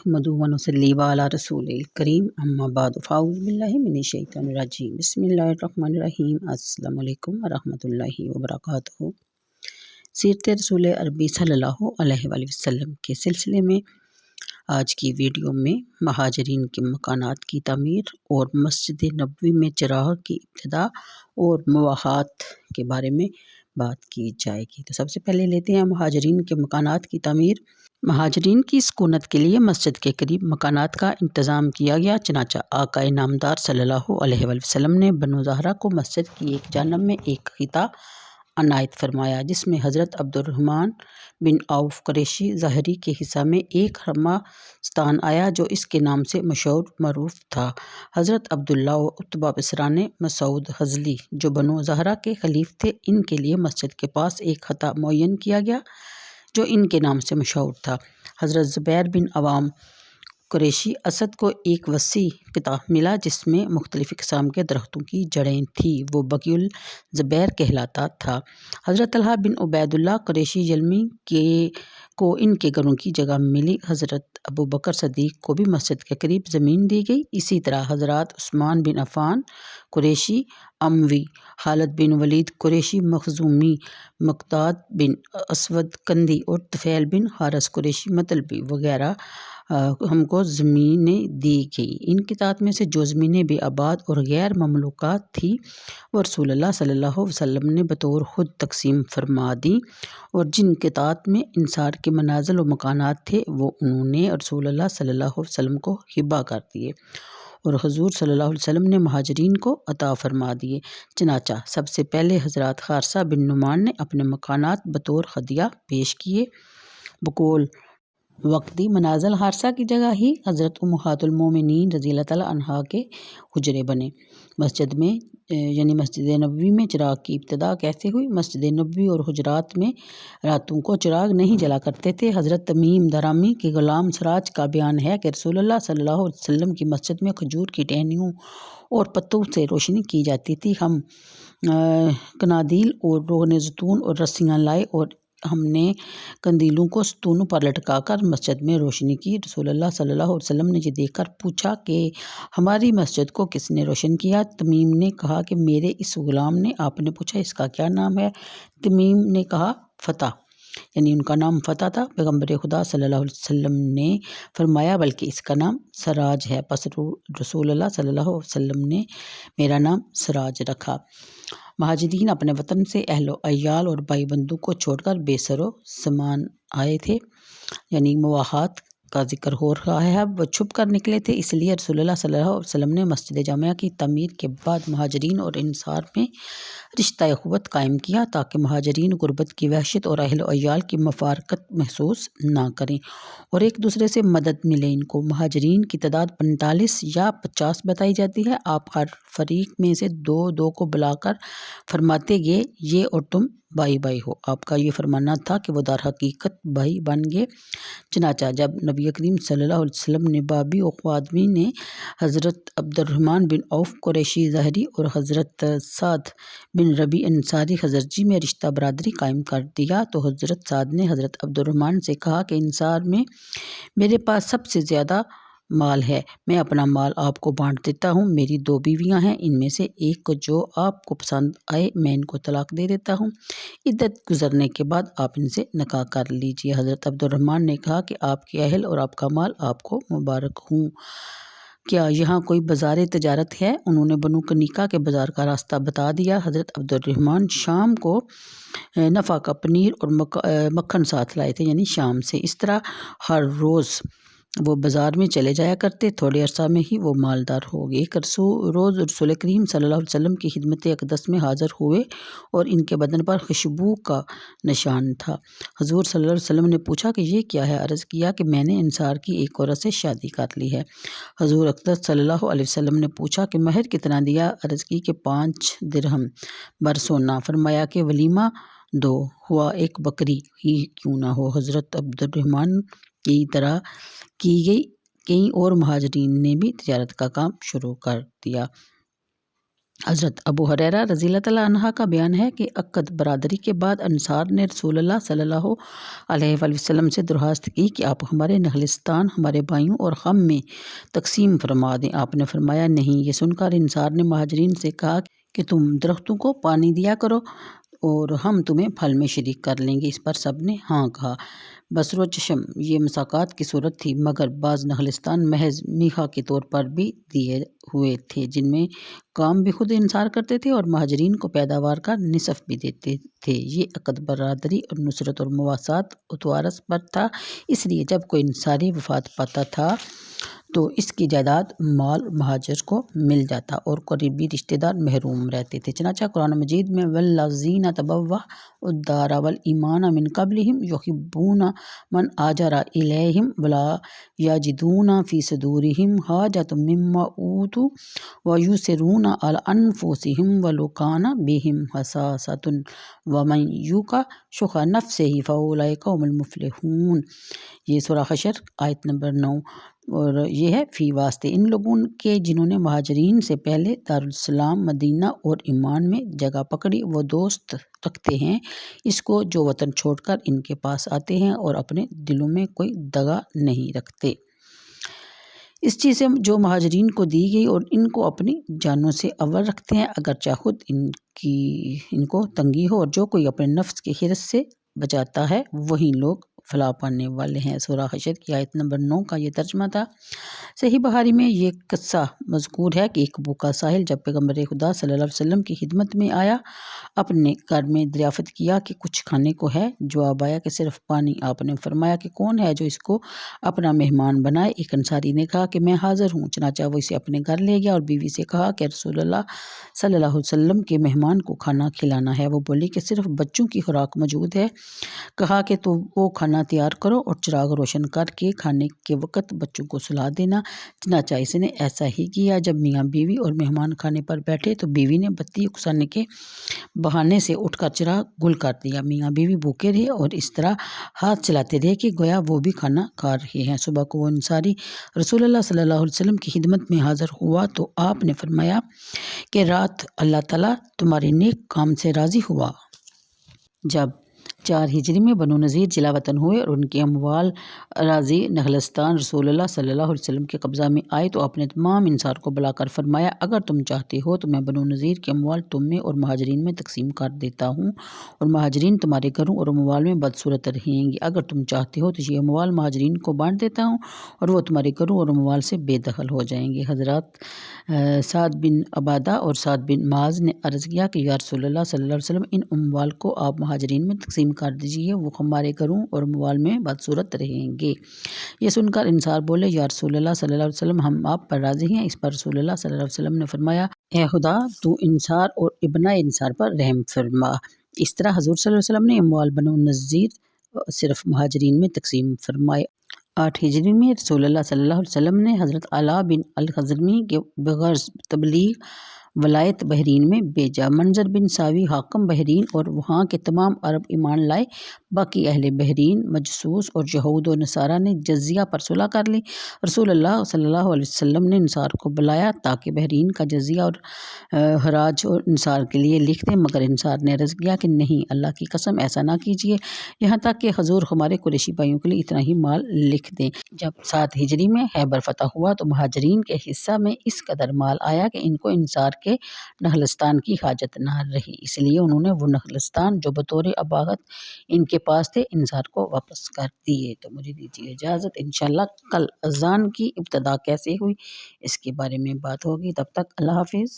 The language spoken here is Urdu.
نحمدہ و نصلی علی رسول الکریم اما بعد فاعوذ باللہ من الشیطان الرجیم بسم اللہ الرحمن الرحیم السلام علیکم ورحمۃ اللہ وبرکاتہ۔ سیرت رسول عربی صلی اللہ علیہ وآلہ وسلم کے سلسلے میں آج کی ویڈیو میں مہاجرین کے مکانات کی تعمیر اور مسجد نبوی میں چراغ کی ابتدا اور مواخات کے بارے میں بات کی جائے گی۔ تو سب سے پہلے لیتے ہیں مہاجرین کے مکانات کی تعمیر۔ مہاجرین کی سکونت کے لیے مسجد کے قریب مکانات کا انتظام کیا گیا، چنانچہ آقا نامدار صلی اللہ علیہ وآلہ وسلم نے بنو زہرہ کو مسجد کی ایک جانب میں ایک خطہ عنایت فرمایا، جس میں حضرت عبد الرحمن بن عوف قریشی ظاہری کے حصہ میں ایک خرمہ ستان آیا جو اس کے نام سے مشہور معروف تھا۔ حضرت عبداللہ و عتبہ بصرانِ مسعود ہذلی جو بنو زہرہ کے خلیف تھے، ان کے لیے مسجد کے پاس ایک خطہ معین کیا گیا جو ان کے نام سے مشہور تھا۔ حضرت زبیر بن عوام قریشی اسد کو ایک وسیع خطہ ملا جس میں مختلف اقسام کے درختوں کی جڑیں تھیں، وہ بقیع الزبیر کہلاتا تھا۔ حضرت طلحہ بن عبید اللہ قریشی یلمی کو ان کے گھروں کی جگہ ملی۔ حضرت ابوبکر صدیق کو بھی مسجد کے قریب زمین دی گئی۔ اسی طرح حضرات عثمان بن عفان قریشی اموی، خالد بن ولید قریشی مخزومی، مقداد بن اسود کندی اور طفیل بن حارث قریشی مطلبی وغیرہ ہم کو زمینیں دی گئی۔ ان قطاعت میں سے جو زمینیں بے آباد اور غیر مملوکات تھیں وہ رسول اللہ صلی اللہ علیہ وسلم نے بطور خود تقسیم فرما دیں، اور جن قطاعت میں انصار کے منازل و مکانات تھے وہ انہوں نے رسول اللہ صلی اللہ علیہ وسلم کو ہبہ کر دیے اور حضور صلی اللہ علیہ وسلم نے مہاجرین کو عطا فرما دیے۔ چنانچہ سب سے پہلے حضرات خارثہ بن نعمان نے اپنے مکانات بطور خدیہ پیش کیے۔ بقول وقتی منازل خارثہ کی جگہ ہی حضرت امہات المومنین رضی اللہ تعالیٰ عنہا کے حجرے بنے۔ مسجد میں یعنی مسجد نبوی میں چراغ کی ابتدا کیسے ہوئی؟ مسجد نبوی اور حجرات میں راتوں کو چراغ نہیں جلا کرتے تھے۔ حضرت تمیم درامی کے غلام سراج کا بیان ہے کہ رسول اللہ صلی اللہ علیہ وسلم کی مسجد میں کھجور کی ٹہنیوں اور پتوں سے روشنی کی جاتی تھی۔ ہم قنادیل اور روغن زیتون اور رسیاں لائے اور ہم نے قندیلوں کو ستونوں پر لٹکا کر مسجد میں روشنی کی۔ رسول اللہ صلی اللہ علیہ وسلم نے یہ دیکھ کر پوچھا کہ ہماری مسجد کو کس نے روشن کیا؟ تمیم نے کہا کہ میرے اس غلام نے۔ آپ نے پوچھا اس کا کیا نام ہے؟ تمیم نے کہا فتح، یعنی ان کا نام فتح تھا۔ پیغمبر خدا صلی اللہ علیہ وسلم نے فرمایا بلکہ اس کا نام سراج ہے، پس رسول اللہ صلی اللہ علیہ وسلم نے میرا نام سراج رکھا۔ مہاجرین اپنے وطن سے اہل و عیال اور بھائی بندوں کو چھوڑ کر بے سر و سامان آئے تھے، یعنی مواخات کا ذکر ہو رہا ہے۔ وہ چھپ کر نکلے تھے، اس لیے رسول اللہ صلی اللہ علیہ وسلم نے مسجد جامعہ کی تعمیر کے بعد مہاجرین اور انصار میں رشتہ اخوت قائم کیا تاکہ مہاجرین غربت کی وحشت اور اہل و عیال کی مفارقت محسوس نہ کریں اور ایک دوسرے سے مدد ملے ان کو۔ مہاجرین کی تعداد 45 یا 50 بتائی جاتی ہے۔ آپ ہر فریق میں سے دو دو کو بلا کر فرماتے گئے یہ اور تم بھائی بھائی ہو۔ آپ کا یہ فرمانا تھا کہ وہ در حقیقت بھائی بن گئے۔ چنانچہ جب نبی کریم صلی اللہ علیہ وسلم نے بابی و خوادمی نے حضرت عبد الرحمن بن عوف قریشی ظاہری اور حضرت سعد بن ربیع انصاری خزرجی میں رشتہ برادری قائم کر دیا تو حضرت سعد نے حضرت عبد الرحمن سے کہا کہ انصار میں میرے پاس سب سے زیادہ مال ہے، میں اپنا مال آپ کو بانٹ دیتا ہوں۔ میری 2 بیویاں ہیں، ان میں سے ایک کو جو آپ کو پسند آئے میں ان کو طلاق دے دیتا ہوں، عدت گزرنے کے بعد آپ ان سے نکاح کر لیجئے۔ حضرت عبد الرحمن نے کہا کہ آپ کے اہل اور آپ کا مال آپ کو مبارک ہوں، کیا یہاں کوئی بازار تجارت ہے؟ انہوں نے بنو کنیکا کے بازار کا راستہ بتا دیا۔ حضرت عبد الرحمن شام کو نفع کا پنیر اور مکھن ساتھ لائے تھے، یعنی شام سے۔ اس طرح ہر روز وہ بازار میں چلے جایا کرتے، تھوڑے عرصہ میں ہی وہ مالدار ہو گئے۔ ایک روز رسول کریم صلی اللہ علیہ وسلم کی خدمت اقدس میں حاضر ہوئے اور ان کے بدن پر خوشبو کا نشان تھا۔ حضور صلی اللہ علیہ وسلم نے پوچھا کہ یہ کیا ہے؟ عرض کیا کہ میں نے انصار کی ایک عورت سے شادی کر لی ہے۔ حضور اقدس صلی اللہ علیہ وسلم نے پوچھا کہ مہر کتنا دیا؟ عرض کی کہ 5 درہم بر سونا۔ فرمایا کہ ولیمہ دو، ہوا ایک بکری ہی کیوں نہ ہو۔ حضرت عبد الرحمن کی طرح کی گئی، کئی اور مہاجرین نے بھی تجارت کا کام شروع کر دیا۔ حضرت ابو ہریرہ رضی اللہ تعالیٰ عنہ کا بیان ہے کہ عقد برادری کے بعد انصار نے رسول اللہ صلی اللہ علیہ وآلہ وسلم سے درخواست کی کہ آپ ہمارے نخلستان ہمارے بھائیوں اور ہم میں تقسیم فرما دیں۔ آپ نے فرمایا نہیں۔ یہ سن کر انصار نے مہاجرین سے کہا کہ تم درختوں کو پانی دیا کرو اور ہم تمہیں پھل میں شریک کر لیں گے۔ اس پر سب نے ہاں کہا۔ بصر و چشم یہ مساقات کی صورت تھی، مگر بعض نخلستان محض میخا کے طور پر بھی دیے ہوئے تھے، جن میں کام بھی خود انصار کرتے تھے اور مہاجرین کو پیداوار کا نصف بھی دیتے تھے۔ یہ عقد برادری اور نصرت اور مواسات اتوارث پر تھا، اس لیے جب کوئی انصاری وفات پاتا تھا تو اس کی جائیداد مال مہاجر کو مل جاتا اور قریبی رشتہ دار محروم رہتے تھے۔ چنانچہ قرآن مجید میں وَالَّذِينَ تَبَوَّأُوا الدَّارَ وَالْإِيمَانَ مِن قَبْلِهِمْ يُحِبُّونَ مَنْ هَاجَرَ إِلَيْهِمْ وَلَا يَجِدُونَ فِي صُدُورِهِمْ حَاجَةً مِّمَّا أُوتُوا وَيُؤْثِرُونَ عَلَىٰ أَنفُسِهِمْ وَلَوْ كَانَ بِهِمْ خَصَاصَةٌ وَمَن يُوقَ شُحَّ نَفْسِهِ فَأُولَٰئِكَ هُمُ الْمُفْلِحُونَ۔ یہ سورہ حشر آیت نمبر 9، اور یہ ہے فی واسطے ان لوگوں کے جنہوں نے مہاجرین سے پہلے دارالسلام مدینہ اور ایمان میں جگہ پکڑی۔ وہ دوست رکھتے ہیں اس کو جو وطن چھوڑ کر ان کے پاس آتے ہیں اور اپنے دلوں میں کوئی دغا نہیں رکھتے اس چیز سے جو مہاجرین کو دی گئی اور ان کو اپنی جانوں سے اول رکھتے ہیں، اگرچہ خود ان کو تنگی ہو، اور جو کوئی اپنے نفس کے حرص سے بچاتا ہے وہی لوگ فلاح پانے والے ہیں۔ سورہ حشر کی آیت نمبر 9 کا یہ ترجمہ تھا۔ صحیح بخاری میں یہ قصہ مذکور ہے کہ ایک بھوکا سائل جب پیغمبر خدا صلی اللہ علیہ وسلم کی خدمت میں آیا، اپنے گھر میں دریافت کیا کہ کچھ کھانے کو ہے؟ جواب آیا کہ صرف پانی۔ آپ نے فرمایا کہ کون ہے جو اس کو اپنا مہمان بنائے؟ ایک انصاری نے کہا کہ میں حاضر ہوں۔ چنانچہ وہ اسے اپنے گھر لے گیا اور بیوی سے کہا کہ رسول اللہ صلی اللہ علیہ وسلم کے مہمان کو کھانا کھلانا ہے۔ وہ بولی کہ صرف بچوں کی خوراک موجود ہے۔ کہا کہ تو وہ کھانا تیار کرو اور چراغ روشن کر کے کھانے کے وقت بچوں کو سلا دینا۔ چنانچہ اس نے ایسا ہی کیا۔ جب میاں بیوی اور مہمان کھانے پر بیٹھے تو بیوی نے بتی اکسانے کے بہانے سے اٹھ کر چراغ گل کر دیا۔ میاں بیوی بھوکے رہے اور اس طرح ہاتھ چلاتے رہے کہ گویا وہ بھی کھانا کھا رہے ہیں۔ صبح کو وہ انصاری رسول اللہ صلی اللہ علیہ وسلم کی خدمت میں حاضر ہوا تو آپ نے فرمایا کہ رات اللہ تعالیٰ تمہارے نیک کام سے راضی ہوا۔ جب 4 ہجری میں بنو نذیر جلا وطن ہوئے اور ان کے اموال اراضی نخلستان رسول اللہ صلی اللہ علیہ وسلم کے قبضہ میں آئے تو آپ نے تمام انصار کو بلا کر فرمایا اگر تم چاہتے ہو تو میں بنو نذیر کے اموال تم میں اور مہاجرین میں تقسیم کر دیتا ہوں، اور مہاجرین تمہارے گھروں اور اموال میں بدصورت رہیں گے۔ اگر تم چاہتے ہو تو یہ اموال مہاجرین کو بانٹ دیتا ہوں اور وہ تمہارے گھروں اور اموال سے بے دخل ہو جائیں گے۔ حضرات سعد بن عبادہ اور سعد بن معاذ نے عرض کیا کہ یا رسول اللہ صلی اللہ علیہ وسلم ان اموال کو آپ مہاجرین میں تقسیم کر دیجئے، وہ ہمارے گھروں اور اموال میں بدصورت رہیں گے۔ یہ سن کر انصار بولے یا رسول اللہ صلی اللہ علیہ وسلم ہم آپ پر راضی ہیں۔ اس پر رسول اللہ صلی اللہ علیہ وسلم نے فرمایا اے خدا تو انصار اور ابناء انصار پر رحم فرما۔ اس طرح حضور صلی اللہ علیہ وسلم نے اموال بنو نذیر صرف مہاجرین میں تقسیم فرمائے۔ 8 ہجری میں رسول اللہ صلی اللہ علیہ وسلم نے حضرت علاء بن الخضرمی کے بغرض تبلیغ ولایت بحرین میں بھیجا۔ منظر بن ساوی حاکم بحرین اور وہاں کے تمام عرب ایمان لائے، باقی اہل بحرین مجوس اور یہود و نصارہ نے جزیہ پر صلح کر لی۔ رسول اللہ صلی اللہ علیہ وسلم نے انصار کو بلایا تاکہ بحرین کا جزیہ اور حراج اور انصار کے لیے لکھ دیں، مگر انصار نے عرض کیا کہ نہیں، اللہ کی قسم ایسا نہ کیجیے، یہاں تک کہ حضور ہمارے قریشی بھائیوں کے لیے اتنا ہی مال لکھ دیں۔ جب 7 ہجری میں خیبر فتح ہوا تو مہاجرین کے حصہ میں اس قدر مال آیا کہ ان کو انصار کے نخلستان کی حاجت نہ رہی، اس لیے انہوں نے وہ نخلستان جو بطور اباغت ان کے پاس تھے انصار کو واپس کر دیے۔ تو مجھے دیجیے اجازت، انشاءاللہ کل اذان کی ابتدا کیسے ہوئی اس کے بارے میں بات ہوگی۔ تب تک اللہ حافظ۔